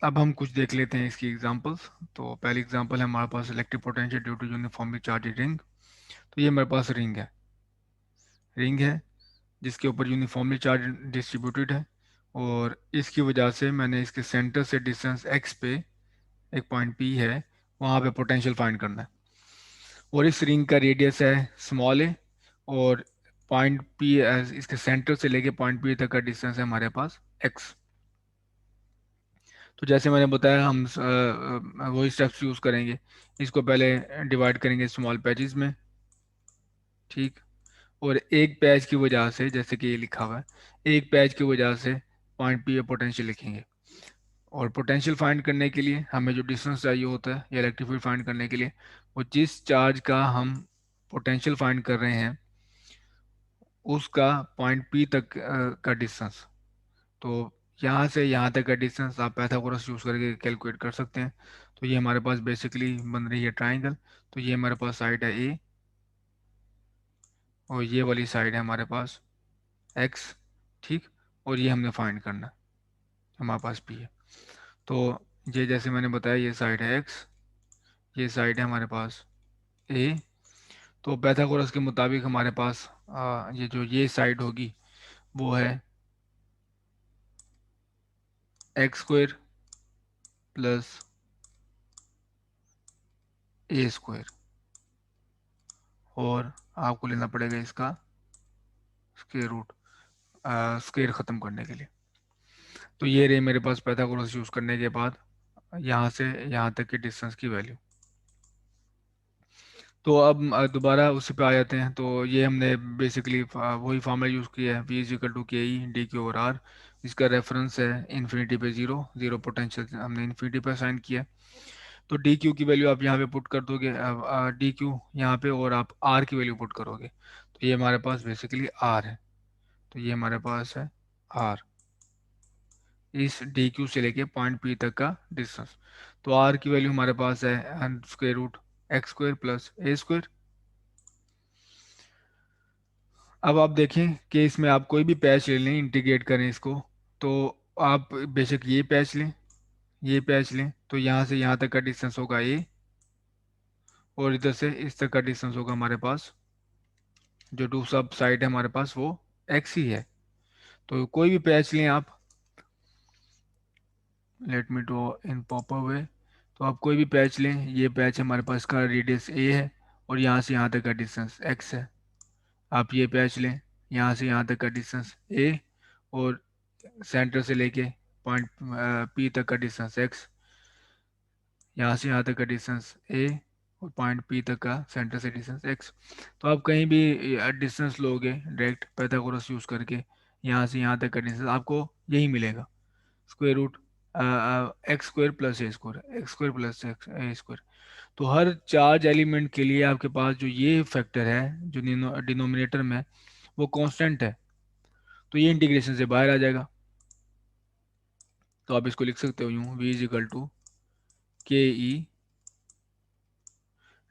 अब हम कुछ देख लेते हैं इसकी एग्जांपल्स। तो पहली एग्जांपल है हमारे पास electric potential due to uniformly charge ring. तो ये मेरे पास रिंग है जिसके ऊपर यूनिफॉर्मली चार्ज डिस्ट्रीब्यूटेड है, और इसकी वजह से मैंने इसके सेंटर से डिस्टेंस एक्स पे एक पॉइंट पी है, वहाँ पे पोटेंशियल फाइंड करना है। और इस रिंग का रेडियस है स्मॉल ए, और पॉइंट पी, इसके सेंटर से लेके पॉइंट पी तक का डिस्टेंस है हमारे पास एक्स। तो जैसे मैंने बताया हम वही स्टेप्स यूज़ करेंगे। इसको पहले डिवाइड करेंगे स्मॉल पैचेस में, ठीक। और एक पैच की वजह से, जैसे कि ये लिखा हुआ है, एक पैच की वजह से पॉइंट पी पे पोटेंशियल लिखेंगे। और पोटेंशियल फाइंड करने के लिए हमें जो डिस्टेंस चाहिए होता है या इलेक्ट्रिक फील्ड फाइंड करने के लिए, वो जिस चार्ज का हम पोटेंशियल फाइंड कर रहे हैं उसका पॉइंट पी तक का डिस्टेंस। तो यहाँ से यहाँ तक का डिस्टेंस आप पाइथागोरस यूज़ करके कैलकुलेट कर सकते हैं। तो ये हमारे पास बेसिकली बन रही है ट्राइंगल। तो ये हमारे पास साइड है ए, और ये वाली साइड है हमारे पास एक्स, ठीक। और ये हमने फाइंड करना है, हमारे पास पी है। तो ये जैसे मैंने बताया, ये साइड है एक्स, ये साइड है हमारे पास ए। तो पाइथागोरस के मुताबिक हमारे पास ये जो ये साइड होगी वो है x square plus a square, और आपको लेना पड़ेगा इसका स्क्वायर रूट, स्क्वायर ख़त्म करने के लिए। तो ये रही मेरे पास पाइथागोरस यूज़ करने के बाद यहाँ से यहाँ तक की डिस्टेंस की वैल्यू। तो अब दोबारा उसी पे आ जाते हैं। तो ये हमने बेसिकली वही फार्मूला यूज़ किया है, वी इज इक्वल टू के E D Q over R. इसका रेफरेंस है इन्फिनिटी पे ज़ीरो, ज़ीरो पोटेंशियल हमने इन्फिनिटी पे असाइन किया। तो डी क्यू की वैल्यू आप यहाँ पे पुट कर दोगे, डी क्यू यहाँ पे, और आप आर की वैल्यू पुट करोगे। तो ये हमारे पास बेसिकली आर है। तो ये हमारे पास है आर, इस डी क्यू से लेके पॉइंट पी तक का डिस्टेंस। तो आर की वैल्यू हमारे पास है square root x square plus a square. अब आप देखें कि इसमें आप कोई भी पैच ले लें, इंटीग्रेट करें इसको, तो आप बेशक ये पैच लें, ये पैच लें, तो यहाँ से यहाँ तक का डिस्टेंस होगा ए, और इधर से इस तक का डिस्टेंस होगा हमारे पास, जो दूसरा साइड है हमारे पास वो एक्स ही है। तो कोई भी पैच लें आप, let me draw in proper way. तो आप कोई भी पैच लें, ये पैच हमारे पास का रेडियस ए है, और यहाँ से यहाँ तक का डिस्टेंस एक्स है। आप ये पैच लें, यहाँ से यहाँ तक का डिस्टेंस ए, और सेंटर से लेके पॉइंट पी तक का डिस्टेंस एक्स, यहाँ से यहाँ तक का डिस्टेंस ए, और पॉइंट पी तक का सेंटर से डिस्टेंस एक्स। तो आप कहीं भी डिस्टेंस लोगे डायरेक्ट पाइथागोरस यूज़ करके, यहाँ से यहाँ तक का डिस्टेंस आपको यही मिलेगा, square root x square plus a square, x square plus x a square. तो हर चार्ज एलिमेंट के लिए आपके पास जो ये फैक्टर है जो डिनोमिनेटर में, वो कांस्टेंट है। तो ये इंटीग्रेशन से बाहर आ जाएगा। तो आप इसको लिख सकते हो यूँ, v इज इक्वल टू के ई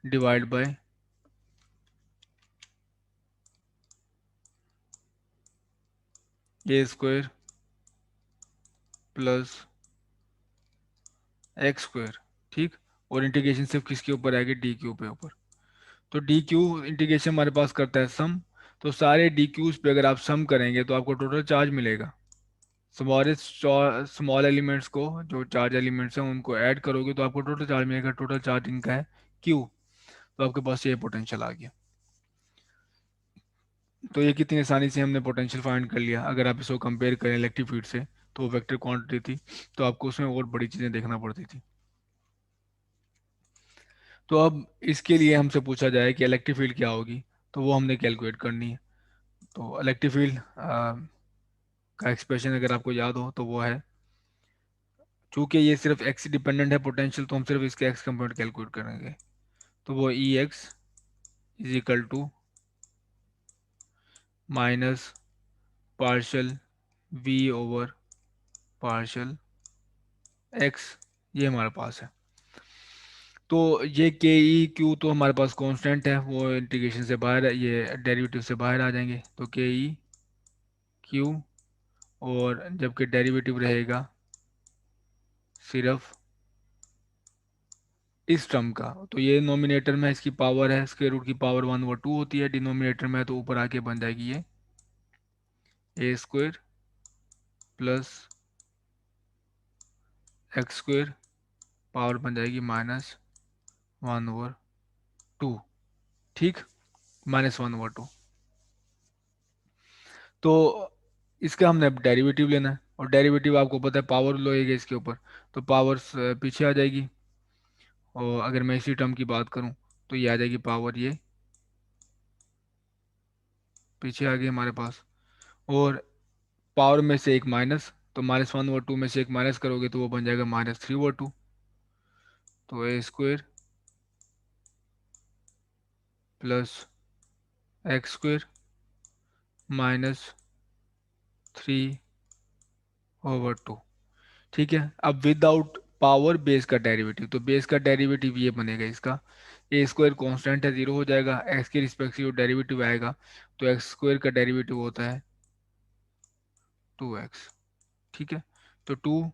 divide by A square plus x square, ठीक। और इंटीग्रेशन सिर्फ किसके ऊपर आएगी, डी क्यू पे ऊपर। तो डी क्यू इंटीग्रेशन हमारे पास करता है सम। तो सारे डी क्यूज पे अगर आप सम करेंगे तो आपको टोटल चार्ज मिलेगा। स्मॉल एलिमेंट्स को, जो चार्ज एलिमेंट्स हैं उनको ऐड करोगे तो आपको टोटल चार्ज मिलेगा। टोटल चार्ज इनका है क्यू। तो आपके पास ये पोटेंशियल आ गया। तो ये कितनी आसानी से हमने पोटेंशियल फाइंड कर लिया। अगर आप इसको कंपेयर करें इलेक्ट्रिक फील्ड से, तो वेक्टर क्वांटिटी थी, तो आपको उसमें और बड़ी चीज़ें देखना पड़ती थी। तो अब इसके लिए हमसे पूछा जाए कि इलेक्ट्रिक फील्ड क्या होगी, तो वो हमने कैलकुलेट करनी है। तो इलेक्ट्रिक फील्ड का एक्सप्रेशन अगर आपको याद हो तो वो है, चूंकि ये सिर्फ एक्स डिपेंडेंट है पोटेंशियल, तो हम सिर्फ इसके एक्स कंपोनेंट कैलकुलेट करेंगे। तो वो e x is equal to minus partial v over partial x, ये हमारे पास है। तो ये के ई क्यू तो हमारे पास कांस्टेंट है, वो इंटीग्रेशन से बाहर है, ये डेरिवेटिव से बाहर आ जाएंगे। तो के ई क्यू, और जबकि डेरिवेटिव रहेगा सिर्फ इस टर्म का। तो ये नोमिनेटर में इसकी पावर है, स्क्वायर रूट की पावर 1/2 होती है, डिनोमिनेटर में तो ऊपर आके बन जाएगी ये a square plus x square, power बन जाएगी -1/2। ठीक, -1/2। तो इसका हमने अब डेरिवेटिव लेना है, और डेरिवेटिव आपको पता है पावर लोएगा इसके ऊपर, तो पावर पीछे आ जाएगी। और अगर मैं इसी टर्म की बात करूं तो ये आ जाएगी पावर, ये पीछे आ गई हमारे पास। और पावर में से एक माइनस, तो -1/2 में से एक माइनस करोगे तो वो बन जाएगा -3/2। तो ए स्क्वायर प्लस एक्स स्क्वायर -3/2। ठीक है, अब विदाउट पावर बेस का डेरिवेटिव, तो बेस का डेरिवेटिव ये बनेगा इसका, ए स्क्वायर कॉन्स्टेंट है, जीरो हो जाएगा, एक्स के रिस्पेक्टिव डेरिवेटिव आएगा, तो एक्स स्क्वायर का डेरिवेटिव होता है 2x। ठीक है, तो 2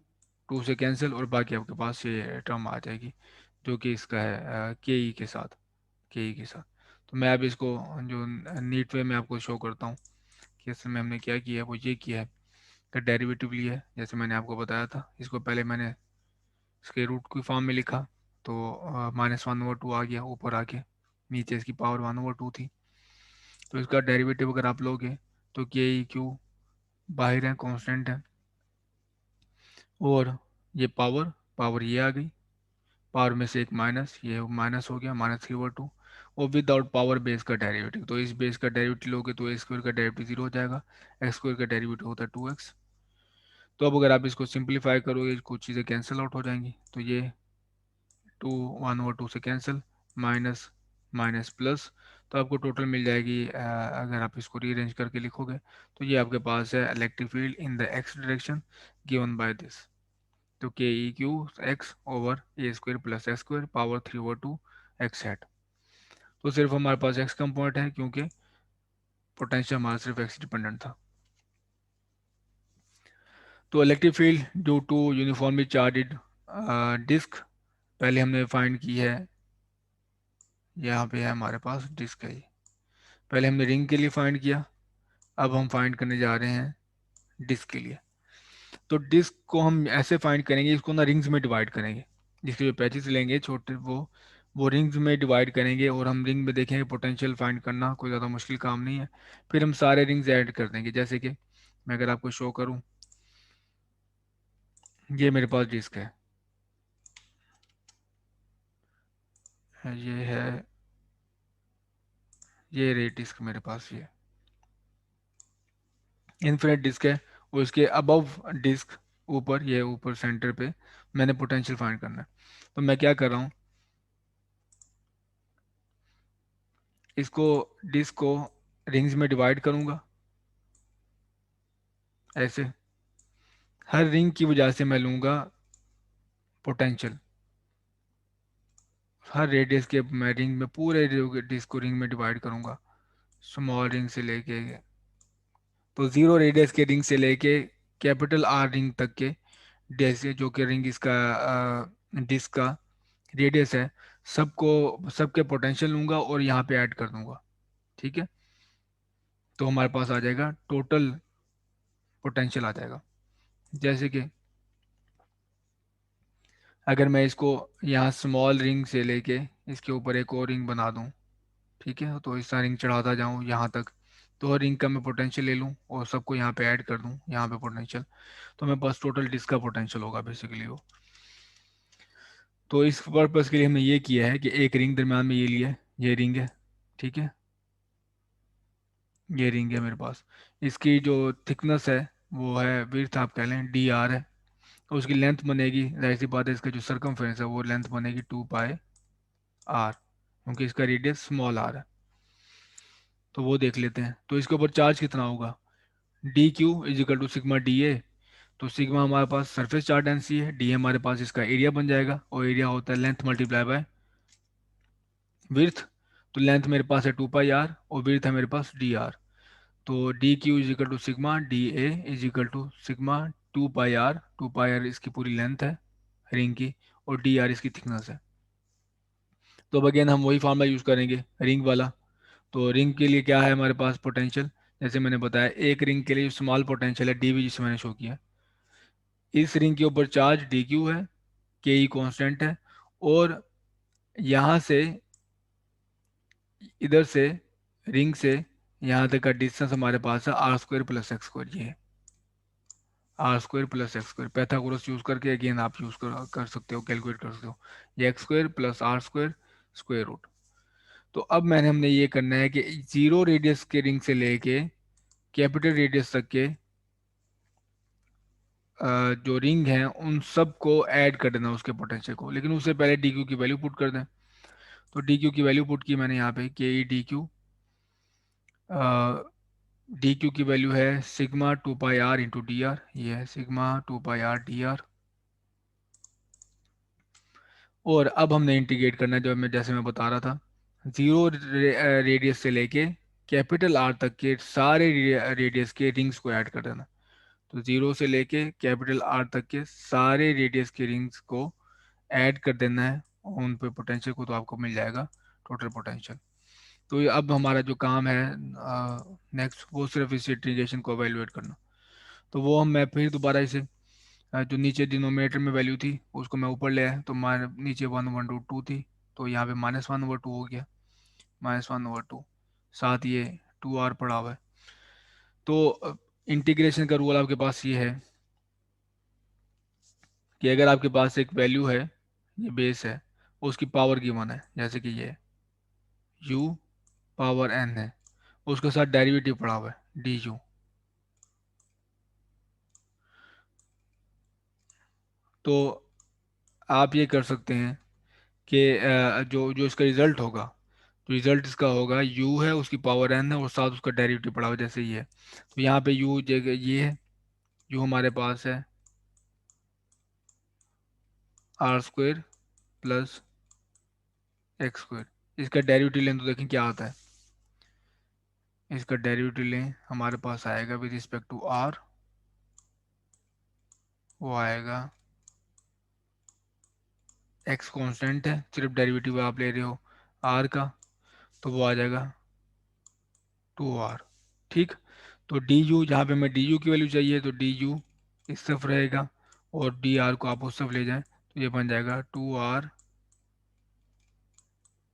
से कैंसिल, और बाकी आपके पास ये टर्म आ जाएगी जो कि इसका है के ई के साथ, के ई के साथ। तो मैं अब इसको जो नीट वे में आपको शो करता हूँ कि इसमें हमने क्या किया है, वो ये किया है कि डेरिवेटिव लिया है, जैसे मैंने आपको बताया था। इसको पहले मैंने स्क्वायर रूट की फॉर्म में लिखा, तो -1/2 आ गया ऊपर आके, नीचे इसकी पावर 1/2 थी। तो इसका डेरिवेटिव अगर आप लोगे तो के ई क्यू बाहर है, कांस्टेंट है, और ये पावर, पावर ये आ गई, पावर में से एक माइनस, ये माइनस हो गया -3/2। और विदाउट पावर बेस का डेरिवेटिव, तो इस बेस का डेरिवेटिव लोगे तो ए स्क्वायर का डेरिवेटिव जीरो हो जाएगा, एक्स स्क्वायर का डेरिवेटिव होता है 2x। तो अब अगर आप इसको सिंप्लीफाई करोगे कुछ चीज़ें कैंसिल आउट हो जाएंगी, तो ये 1/2 से कैंसिल, माइनस माइनस प्लस, तो आपको टोटल मिल जाएगी अगर आप इसको रीअरेंज करके लिखोगे तो ये आपके पास है electric field in the x direction given by this. तो k e q x over a square plus x square power 3/2 x hat. तो सिर्फ हमारे पास एक्स कंपोनेंट है क्योंकि पोटेंशियल हमारा सिर्फ एक्स डिपेंडेंट था। तो electric field due to uniformly charged disc, पहले हमने फाइंड की है, यहाँ पे है हमारे पास डिस्क है ये, पहले हमने रिंग के लिए फाइंड किया, अब हम फाइंड करने जा रहे हैं डिस्क के लिए। तो डिस्क को हम ऐसे फाइंड करेंगे, इसको ना रिंग्स में डिवाइड करेंगे, जिसके जो पैचेस लेंगे छोटे वो रिंग्स में डिवाइड करेंगे, और हम रिंग में देखेंगे पोटेंशियल फाइंड करना कोई ज़्यादा मुश्किल काम नहीं है। फिर हम सारे रिंग्स ऐड कर देंगे, जैसे कि मैं अगर आपको शो करूं, ये मेरे पास डिस्क है, ये है, ये रे डिस्क मेरे पास, ये इन्फिनिट डिस्क है, और इसके अबव डिस्क, ऊपर, ये ऊपर सेंटर पे मैंने पोटेंशियल फाइंड करना है। तो मैं क्या कर रहा हूँ, इसको डिस्क को रिंग्स में डिवाइड करूंगा ऐसे, हर रिंग की वजह से मैं लूंगा पोटेंशियल, हर रेडियस के मैं रिंग में पूरे डिस्क को रिंग में डिवाइड करूंगा, स्मॉल रिंग से लेके, तो जीरो रेडियस के रिंग से लेके कैपिटल आर रिंग तक के, जैसे जो कि रिंग इसका डिस्क का रेडियस है, सबको सबके पोटेंशियल लूंगा और यहाँ पे ऐड कर दूंगा। ठीक है, तो हमारे पास आ जाएगा टोटल पोटेंशियल आ जाएगा। जैसे कि अगर मैं इसको यहाँ स्मॉल रिंग से लेके इसके ऊपर एक और रिंग बना दूँ, ठीक है, तो इस रिंग चढ़ाता जाऊँ यहाँ तक, तो हर रिंग का मैं पोटेंशियल ले लूँ और सबको यहाँ पे ऐड कर दूँ, यहाँ पे पोटेंशियल, तो मेरे पास टोटल डिस्क का पोटेंशियल होगा बेसिकली वो। तो इस पर्पज़ के लिए हमने ये किया है कि एक रिंग दरम्यान में ये लिया है, ये रिंग है, ठीक है, ये रिंग है मेरे पास, इसकी जो थिकनेस है वो है, विड्थ आप कह लें डी आर है, तो उसकी लेंथ बनेगी, जाहिर सी बात है इसका जो सरकमफ्रेंस है वो लेंथ बनेगी 2πr, क्योंकि इसका रेडियस स्मॉल आर है। तो वो देख लेते हैं, तो इसके ऊपर चार्ज कितना होगा, D Q is equal to sigma D A. तो सिग्मा हमारे पास सरफेस चार्ज डेंसिटी है, डी हमारे पास इसका एरिया बन जाएगा, और एरिया होता है लेंथ मल्टीप्लाई बाय विड्थ। तो लेंथ मेरे पास है 2πr और विड्थ है मेरे पास डी आर। तो D Q is equal to sigma D A is equal to sigma 2πr, 2πr इसकी पूरी लेंथ है, रिंग की, और डी आर इसकी थिकनेस है। तो अब अगेन हम वही फार्मूला यूज़ करेंगे रिंग वाला। तो रिंग के लिए क्या है हमारे पास पोटेंशियल, जैसे मैंने बताया एक रिंग के लिए स्मॉल पोटेंशियल है डी वी, जिसे मैंने शो किया। इस रिंग के ऊपर चार्ज डी क्यू है, के ई कॉन्स्टेंट है, और यहाँ से इधर से रिंग से यहाँ तक का डिस्टेंस हमारे पास है are square plus x square. ये r square plus x square Pythagoras use करके अगेन आप यूज कर सकते हो, कैलकुलेट कर सकते हो। ये x square plus r square square root. तो अब हमने ये करना है कि जीरो रेडियस के रिंग से लेके कैपिटल रेडियस तक के जो रिंग हैं उन सब को ऐड कर देना उसके पोटेंशियल को, लेकिन उससे पहले डी क्यू की वैल्यू पुट कर दें। तो डी क्यू की वैल्यू पुट की मैंने यहाँ पे, K E D Q, D Q की वैल्यू है sigma two pi R into D R. ये है sigma two pi R D R. और अब हमने इंटीग्रेट करना है, जो मैं जैसे मैं बता रहा था, जीरो रेडियस से लेके कैपिटल आर तक के सारे रेडियस के रिंग्स को ऐड कर देना। तो जीरो से लेके कैपिटल आर तक के सारे रेडियस के रिंग्स को ऐड कर देना है उन पे पोटेंशियल को, तो आपको मिल जाएगा टोटल पोटेंशियल। तो ये अब हमारा जो काम है नेक्स्ट, वो सिर्फ इस इंटीग्रेशन को एवेलुएट करना। तो वो मैं फिर दोबारा इसे जो नीचे डिनोमिनेटर में वैल्यू थी उसको मैं ऊपर ले आया, तो नीचे 1/2 थी, तो यहाँ पे -1/2 हो गया, -1/2, साथ ये 2r पड़ा हुआ है। तो इंटीग्रेशन का रूल आपके पास ये है कि अगर आपके पास एक वैल्यू है, ये बेस है, उसकी पावर गिवन है, जैसे कि ये u पावर n है, उसके साथ डेरिवेटिव पड़ा हुआ है du, तो आप ये कर सकते हैं कि जो जो इसका रिजल्ट होगा, तो रिजल्ट इसका होगा u है, उसकी पावर n है, और साथ उसका डेरिवेटिव पड़ा हुआ है, जैसे ये है। तो यहाँ पे u जगह ये है, u हमारे पास है are square plus x square. इसका डेरिवेटिव लें तो देखें क्या आता है। इसका डेरिवेटिव लें, हमारे पास आएगा विद रिस्पेक्ट टू आर, वो आएगा एक्स कांस्टेंट है, सिर्फ डेरिवेटिव आप ले रहे हो आर का, तो वो आ जाएगा 2r। ठीक। तो डी यू, जहाँ पे हमें डी यू की वैल्यू चाहिए, तो डी यू इस तरफ रहेगा, और डी आर को आप उस तरफ ले जाएं, तो ये बन जाएगा 2r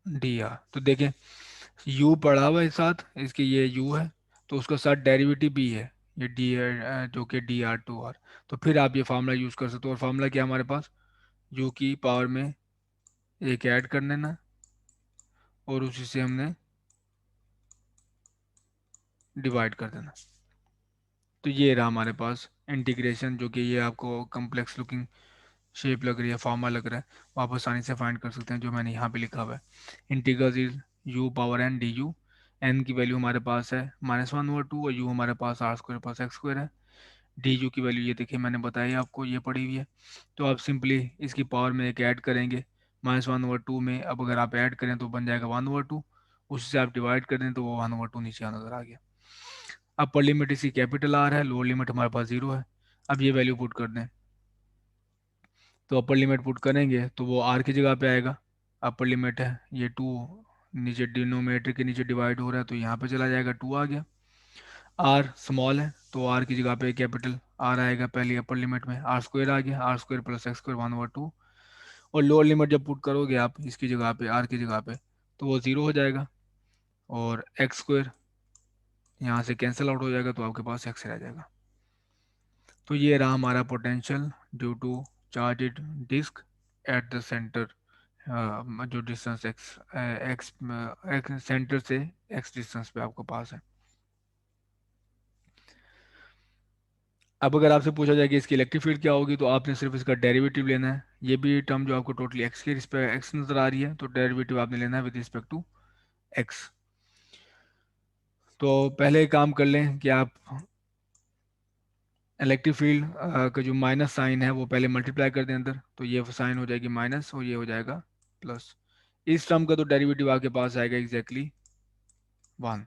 डी आर। तो देखें u पड़ा हुआ है साथ इसके, ये u है, तो उसका साथ डेरिवेटिव भी है, ये डी, जो कि डी आर 2r। तो फिर आप ये फार्मूला यूज़ कर सकते हो, और फार्मूला क्या है हमारे पास, u की पावर में एक ऐड कर देना, और उसी से हमने डिवाइड कर देना। तो ये रहा हमारे पास इंटीग्रेशन, जो कि ये आपको कम्प्लेक्स लुकिंग शेप लग रही है, फॉर्मा लग रहा है, वो आप आसानी से फाइंड कर सकते हैं, जो मैंने यहाँ पे लिखा हुआ है। Integral is u power n d u. N की वैल्यू हमारे पास है -1/2, और u हमारे पास r square plus x square है। डी यू की वैल्यू ये देखिए मैंने बताई आपको, ये पड़ी हुई है। तो आप सिंपली इसकी पावर में एक ऐड करेंगे, -1/2 में अब अगर आप ऐड करें तो बन जाएगा 1/2, उससे आप डिवाइड कर दें तो वो 1/2 नीचे नजर आ गया। अपर लिमिट इसकी कैपिटल आर है, लोअर लिमिट हमारे पास 0 है। अब ये वैल्यू पुट कर दें, तो अपर लिमिट पुट करेंगे तो वो आर की जगह पे आएगा। अपर लिमिट है ये 2, नीचे डिनोमिनेटर के नीचे डिवाइड हो रहा है, तो यहाँ पे चला जाएगा, 2 आ गया। आर स्मॉल है, तो आर की जगह पे कैपिटल आर आएगा पहली अपर लिमिट में, आर स्क्वायर आ गया, R square plus x square 1/2। और लोअर लिमिट जब पुट करोगे आप इसकी जगह पे, आर की जगह पे, तो वो 0 हो जाएगा, और एक्स स्क्वायर यहाँ से कैंसिल आउट हो जाएगा, तो आपके पास एक्स रह जाएगा। तो ये रहा हमारा potential due to charged disc at the centre, जो डिस्टेंस एक्स एक्स सेंटर से एक्स डिस्टेंस पे आपको पास है। अब अगर आपसे पूछा जाए कि इसकी इलेक्ट्रिक फील्ड क्या होगी, तो आपने सिर्फ इसका डेरिवेटिव लेना है। ये भी टर्म जो आपको टोटली एक्स के रिस्पेक्ट एक्स नजर आ रही है, तो डेरिवेटिव आपने लेना है विद रिस्पेक्ट टू एक्स। तो पहले काम कर लें कि आप इलेक्ट्रिक फील्ड का जो माइनस साइन है वो पहले मल्टीप्लाई कर दें अंदर, तो ये साइन हो जाएगी माइनस, और ये हो जाएगा प्लस। इस टर्म का तो डेरिवेटिव आपके पास आएगा एग्जैक्टली 1।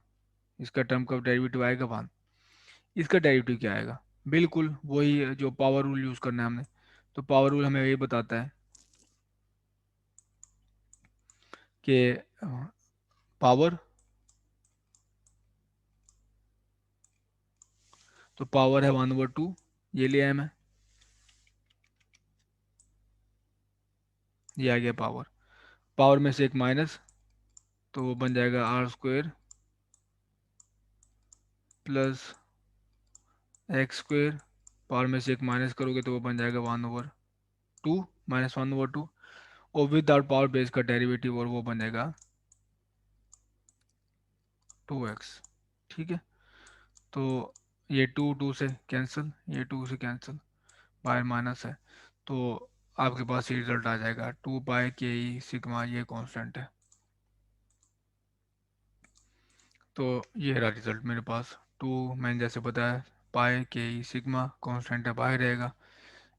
इसका टर्म का डेरिवेटिव आएगा 1। इसका डेरिवेटिव क्या आएगा, बिल्कुल वही जो पावर रूल यूज़ करना है हमने। तो पावर रूल हमें ये बताता है कि पावर, तो पावर है 1/2, ये लिया है मैं, ये आ गया पावर। पावर में से एक माइनस, तो वो बन जाएगा r² प्लस x²। पावर में से एक माइनस करोगे तो वो बन जाएगा 1/2, -1/2। और विदाउट पावर बेस का डेरिवेटिव, और वो बनेगा 2x। ठीक है, तो ये 2 से कैंसिल, ये 2 से कैंसिल, बाहर माइनस है, तो आपके पास ये रिजल्ट आ जाएगा 2π ke सिग्मा, ये कांस्टेंट है। तो ये रहा रिजल्ट मेरे पास, 2, मैंने जैसे बताया, π ke सिग्मा कांस्टेंट है, बाहर रहेगा।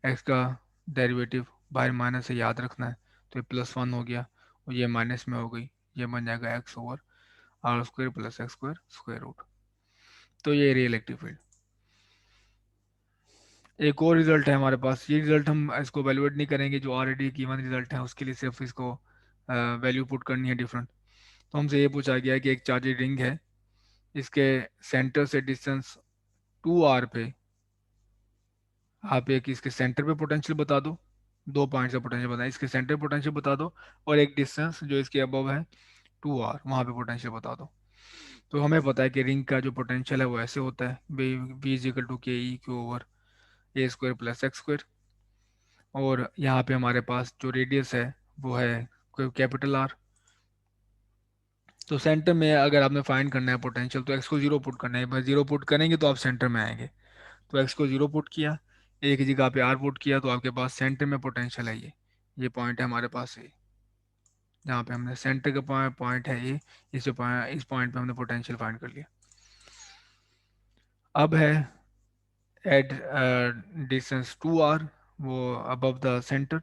x का डेरिवेटिव बाहर माइनस है, याद रखना है, तो ये +1 हो गया, और ये माइनस में हो गई, ये बन जाएगा x/r² plus x² square root. तो ये रियल एक्टिव फील्ड। एक और रिजल्ट है हमारे पास, ये रिजल्ट हम इसको वैल्यूएट नहीं करेंगे, जो ऑलरेडी गिवन रिजल्ट है उसके लिए सिर्फ इसको वैल्यू पुट करनी है डिफरेंट। तो हमसे ये पूछा गया है कि एक चार्जेड रिंग है, इसके सेंटर से डिस्टेंस 2r पे आप एक इसके सेंटर पे पोटेंशियल बता दो, 2 पॉइंट से पोटेंशियल बताएं, इसके सेंटर पोटेंशियल बता दो, और एक डिस्टेंस जो इसके अबव है 2r, वहाँ पे पोटेंशियल बता दो। तो हमें पता है कि रिंग का जो पोटेंशियल है वो ऐसे होता है, v = ke/a² प्लस x²। और यहाँ पे हमारे पास जो रेडियस है वो है कैपिटल आर। तो सेंटर में अगर आपने फाइंड करना है पोटेंशियल, तो एक्स को 0 पुट करना है, बस 0 पुट करेंगे तो आप सेंटर में आएंगे। तो एक्स को 0 पुट किया, एक जगह पे आर पुट किया, तो आपके पास सेंटर में पोटेंशियल है, ये पॉइंट है हमारे पास, ये जहाँ पे हमने सेंटर का पॉइंट है ये, इस पॉइंट पे हमने पोटेंशियल फाइंड कर लिया। अब है एट डिस्टेंस 2r, वो अबव द सेंटर,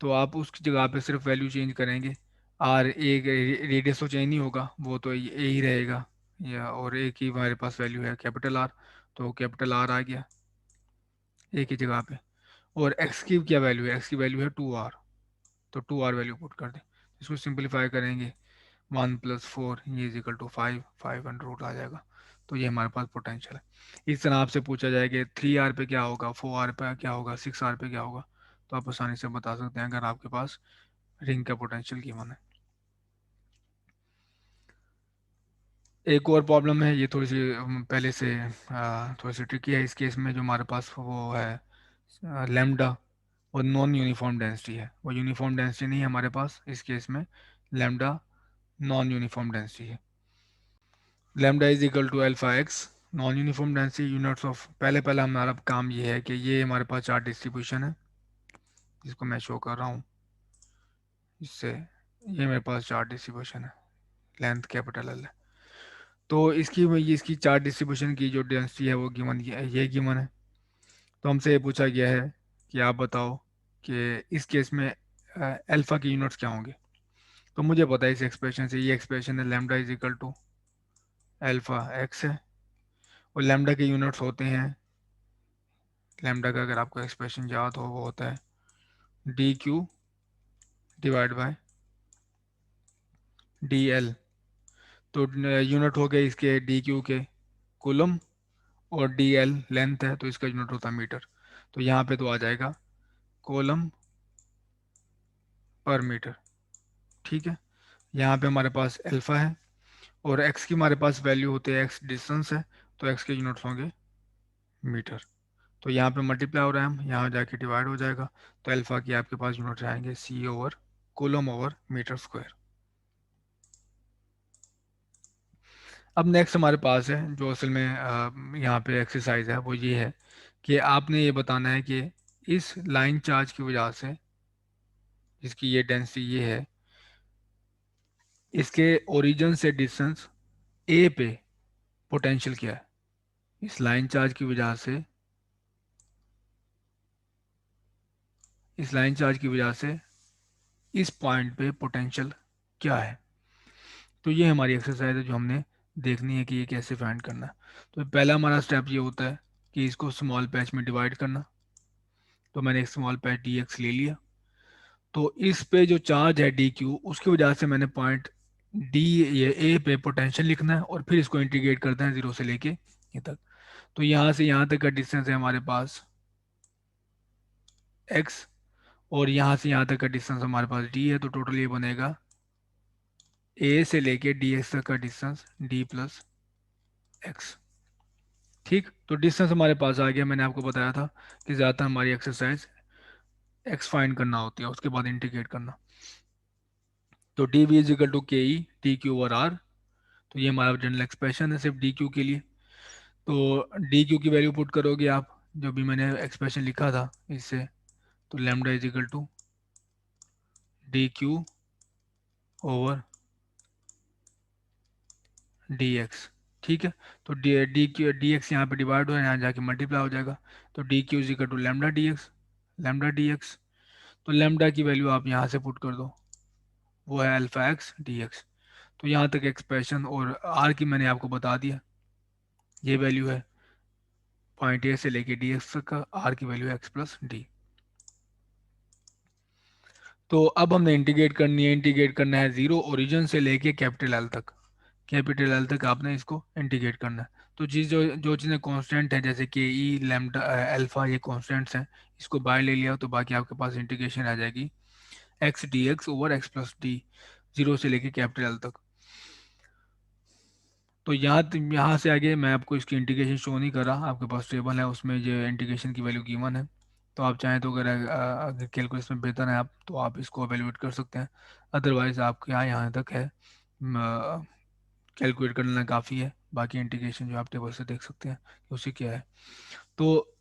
तो आप उसकी जगह पे सिर्फ वैल्यू चेंज करेंगे। आर एक रेडियस तो चेंज नहीं होगा, वो तो ये ही रहेगा, या और एक ही हमारे पास वैल्यू है कैपिटल आर, तो कैपिटल आर आ गया एक ही जगह पे। और एक्स की क्या वैल्यू है, एक्स की वैल्यू है 2r, तो 2r वैल्यू पुट कर दें, इसको सिंपलीफाई करेंगे, 1 + 4 ये इजिकल टू 5 आ जाएगा। तो ये हमारे पास पोटेंशियल है। इस तरह आपसे पूछा जाए कि 3r पे क्या होगा, 4r पे क्या होगा, 6r पे क्या होगा, तो आप आसानी से बता सकते हैं अगर आपके पास रिंग का पोटेंशियल गिवन है। एक और प्रॉब्लम है, ये थोड़ी सी पहले से थोड़ी सी ट्रिकी है। इस केस में जो हमारे पास वो है लैम्डा, वो नॉन यूनिफॉर्म डेंसिटी है, वो यूनिफॉर्म डेंसिटी नहीं है हमारे पास इस केस में, लैम्डा नॉन यूनिफॉर्म डेंसिटी है। Lambda is equal to alpha X, non uniform density units of, पहले पहले हमारा काम ये है कि ये हमारे पास चार्ट डिस्ट्रीब्यूशन है, जिसको मैं शो कर रहा हूँ इससे, ये मेरे पास चार्ट डिस्ट्रीब्यूशन है, लेंथ कैपिटल एल है। तो इसकी चार्ट डिस्ट्रीब्यूशन की जो डेंसिटी है वो गिवन, ये गिवन है। तो हमसे ये पूछा गया है कि आप बताओ कि इस केस में अल्फा की यूनिट्स क्या होंगे। तो मुझे पता है इस एक्सप्रेशन से, ये एक्सप्रेशन है lambda is equal to alpha X है, और लैम्डा के यूनिट्स होते हैं, लैम्डा का अगर आपको एक्सप्रेशन याद हो वो होता है dq डिवाइड बाय dl। तो यूनिट हो गए इसके dq के कूलम, और dl लेंथ है, तो इसका यूनिट होता है मीटर। तो यहाँ पे तो आ जाएगा कूलम पर मीटर। ठीक है, यहाँ पे हमारे पास अल्फा है, और x की हमारे पास वैल्यू होती है, x डिस्टेंस है, तो x के यूनिट्स होंगे मीटर। तो यहाँ पे मल्टीप्लाई हो रहा है, हम यहाँ जाके डिवाइड हो जाएगा, तो अल्फा की आपके पास यूनिट आएंगे c/कूलम/मीटर स्क्वायर। अब नेक्स्ट हमारे पास है जो असल में यहाँ पे एक्सरसाइज है, वो ये है कि आपने ये बताना है कि इस लाइन चार्ज की वजह से, जिसकी ये डेंसिटी ये है, इसके ओरिजिन से डिस्टेंस ए पे पोटेंशियल क्या है। इस लाइन चार्ज की वजह से, इस लाइन चार्ज की वजह से इस पॉइंट पे पोटेंशियल क्या है। तो ये हमारी एक्सरसाइज है जो हमने देखनी है कि ये कैसे फाइंड करना है। तो पहला हमारा स्टेप ये होता है कि इसको स्मॉल पैच में डिवाइड करना, तो मैंने एक स्मॉल पैच डी एक्स ले लिया। तो इस पे जो चार्ज है डी क्यू, उसकी वजह से मैंने पॉइंट डी, ये ए पे पोटेंशियल लिखना है और फिर इसको इंटीग्रेट करते हैं जीरो से लेके ये तक। तो यहाँ से यहाँ तक का डिस्टेंस है हमारे पास एक्स, और यहाँ से यहाँ तक का डिस्टेंस हमारे पास डी है। तो टोटल ये बनेगा ए से लेके डी एक्स तक का डिस्टेंस डी प्लस एक्स। ठीक, तो डिस्टेंस हमारे पास आ गया। मैंने आपको बताया था कि ज़्यादातर हमारी एक्सरसाइज एक्स फाइंड करना होती है, उसके बाद इंटीग्रेट करना। तो d v is equal to के E D Q over r. तो ये हमारा जनरल एक्सप्रेशन है सिर्फ डी क्यू के लिए। तो डी क्यू की वैल्यू पुट करोगे आप, जो भी मैंने एक्सप्रेशन लिखा था इससे, तो lambda is equal to D Q over D X. ठीक है, तो डी एक्स यहाँ पे डिवाइड हो, यहाँ जाके मल्टीप्लाई हो जाएगा। तो D Q is equal to lambda D X, lambda D X. तो लेमडा की वैल्यू आप यहाँ से पुट कर दो, वो है अल्फा एक्स डी एक्स। तो यहाँ तक एक्सप्रेशन, और आर की मैंने आपको बता दिया, ये वैल्यू है पॉइंट ए से लेके डी एक्स तक का, आर की वैल्यू है एक्स प्लस डी। तो अब हमने इंटीग्रेट करनी है, इंटीग्रेट करना है जीरो ओरिजिन से लेके कैपिटल एल तक। कैपिटल एल तक आपने इसको इंटीग्रेट करना है। तो चीज़ जो जो चीज़ें कांस्टेंट है, जैसे के ई लैम्डा अल्फा, ये कांस्टेंट्स हैं, इसको बाय ले लिया तो बाकी आपके पास इंटीग्रेशन आ जाएगी x D x over x plus D, zero से लेके कैपिटल एल तक। तो यहाँ से आगे मैं आपको इसकी इंटीग्रेशन शो नहीं कर रहा, आपके पास टेबल है उसमें जो इंटीग्रेशन की वैल्यू गिवन है। तो आप चाहें तो अगर कैलकुलस में बेहतर है आप, तो आप इसको एवेलुएट कर सकते हैं। अदरवाइज आपके यहाँ तक है, कैलकुलेट करना काफ़ी है। बाकी इंटीग्रेशन जो आप टेबल से देख सकते हैं कि उसी क्या है। तो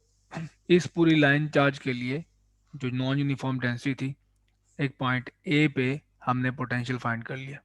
इस पूरी लाइन चार्ज के लिए जो नॉन यूनिफॉर्म डेंसिटी थी, एक पॉइंट ए पे हमने पोटेंशियल फाइंड कर लिया।